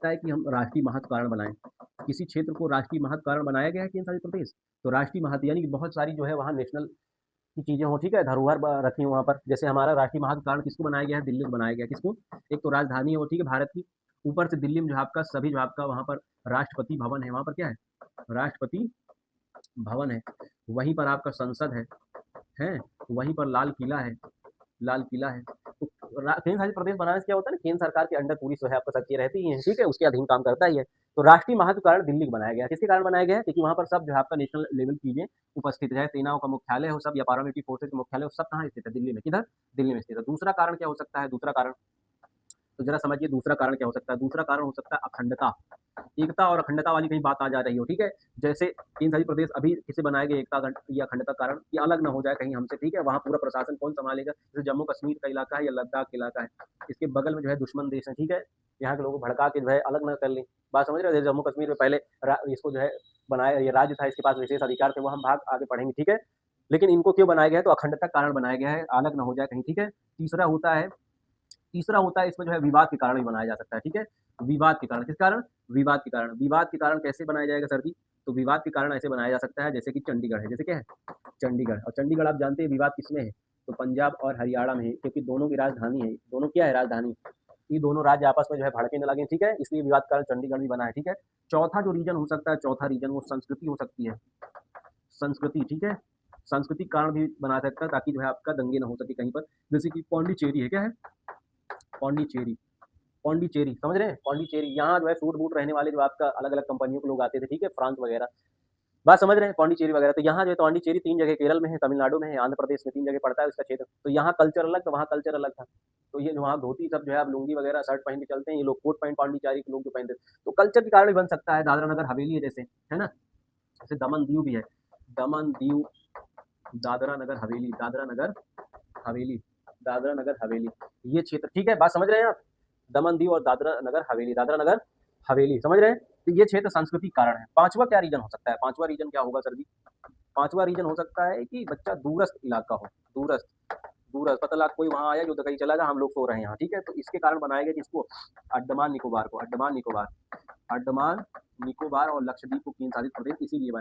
सकता है कि हम राष्ट्रीय महत्व कारण बनाएँ। किसी क्षेत्र को राष्ट्रीय महत्व कारण बनाया गया है केंद्र शासित प्रदेश, तो राष्ट्रीय महत्व यानी कि बहुत सारी जो है वहाँ नेशनल की चीज़ें हों, ठीक है? धरोहर ब रखी हो वहाँ पर। जैसे हमारा राष्ट्रीय महत्व कारण किसको बनाया गया है? दिल्ली को बनाया गया है। किसको? एक तो राजधानी है वो, ठीक है, भारत की। ऊपर से दिल्ली में जो है आपका सभी जो आपका वहाँ पर राष्ट्रपति भवन है, वहाँ पर क्या है? राष्ट्रपति भवन है। वहीं पर आपका संसद है? वहीं पर लाल किला है। लाल किला है। तो केंद्र शासित प्रदेश बनाने से क्या होता है ना, केंद्र सरकार के अंडर पूरी जो है आपको शक्तियाँ रहती ही हैं, ठीक है? उसके अधीन काम करता ही है। तो राष्ट्रीय महत्व कारण दिल्ली को बनाया गया है। किसके कारण बनाया गया है? क्योंकि वहाँ पर सब जो है आपका नेशनल लेवल चीज़ें उपस्थित है, सेनाओं का मुख्यालय हो सब या पैरामिलिट्री फोर्सेज़ का मुख्यालय हो, सब कहाँ स्थित है? दिल्ली में। किधर? दिल्ली में स्थित है। दूसरा कारण क्या हो सकता है? दूसरा कारण, तो ज़रा समझिए दूसरा कारण क्या हो सकता है? दूसरा कारण हो सकता है अखंडता। एकता और अखंडता वाली कहीं बात आ जा रही हो, ठीक है? जैसे केंद्र शासित प्रदेश अभी किसे बनाए गए एकता या अखंडता कारण कि अलग ना हो जाए कहीं हमसे, ठीक है? वहाँ पूरा प्रशासन कौन सँभालेगा? जैसे जम्मू कश्मीर का इलाका है या लद्दाख का इलाका है, इसके बगल में जो है दुश्मन देश है, ठीक है? यहाँ के लोगों को भड़का के जो है अलग ना कर लें। बात समझ रहे हो? जैसे जम्मू कश्मीर में पहले इसको जो है बनाया, ये राज्य था, इसके पास विशेष अधिकार थे, वो हम भाग आगे पढ़ेंगे, ठीक है? लेकिन इनको क्यों बनाया गया है? तो अखंडता कारण बनाया गया है, अलग ना हो जाए कहीं, ठीक है? तीसरा होता है इसमें जो है विवाद के कारण भी बनाया जा सकता है, ठीक है? विवाद के कारण, किस कारण? विवाद के कारण। विवाद के कारण कैसे बनाया जाएगा सर जी? तो विवाद के कारण ऐसे बनाया जा सकता है जैसे कि चंडीगढ़ है, जैसे क्या है? चंडीगढ़, और चंडीगढ़ आप जानते हैं विवाद किसमें है? तो पंजाब और हरियाणा में है, क्योंकि दोनों की राजधानी है, दोनों क्या है? राजधानी। ये दोनों राज्य आपस में जो है भड़के ना लगें, ठीक है? इसलिए विवाद के कारण चंडीगढ़ भी बना है, ठीक है? चौथा जो रीजन हो सकता है, चौथा रीजन वो संस्कृति हो सकती है। संस्कृति, ठीक है? संस्कृति कारण भी बना सकता है ताकि जो है आपका दंगे ना हो सके कहीं पर। जैसे कि पौंडीचेरी है, क्या है? पौंडीचेरी। पौंडीचेरी, समझ रहे हैं? पौंडीचेरी, यहाँ जो है सूट-बूट रहने वाले जो आपका अलग-अलग कंपनियों के लोग आते थे, ठीक है? फ्रांस वगैरह। बात समझ रहे हैं? पौंडीचेरी वगैरह, तो यहाँ जो है पौंडीचेरी 3 जगह केरल में है, तमिलनाडु में है, आंध्र प्रदेश में 3 जगह पड़ता है उसका क्षेत्र। तो यहाँ कल्चर अलग था, वहाँ कल्चर अलग था। तो ये वहाँ धोती सब जो है आप लुंगी वगैरह शर्ट पहन के चलते हैं, ये लोग कोट पैंट पौंडीचेरी के लोग जो पहनते थे। तो कल्चर के कारण भी बन सकता है, दादरा नगर हवेली है जैसे, है ना? जैसे दमन-दीव भी है। दमन-दीव, दादरा-नगर-हवेली, दादरा-नगर हवेली, दादरा-नगर हवेली, ये क्षेत्र, ठीक है? बात समझ रहे हैं आप? दमन-दीव और दादरा-नगर हवेली, दादरा-नगर हवेली, समझ रहे हैं? तो ये क्षेत्र सांस्कृतिक कारण है। 5वां क्या रीज़न हो सकता है? 5वां रीज़न क्या होगा सर जी? 5वां रीज़न हो सकता है कि बच्चा दूरस्थ इलाका हो, दूरस्थ, दूरस्थ, पता लगा कोई वहाँ आया जो कहीं चला गया, हम लोग सो रहे हैं यहाँ, ठीक है? तो इसके कारण बनाया गया किसको? अंडमान निकोबार को, अंडमान निकोबार, अंडमान निकोबार और लक्षद्वीप को केंद्र शासित प्रदेश इसीलिए बना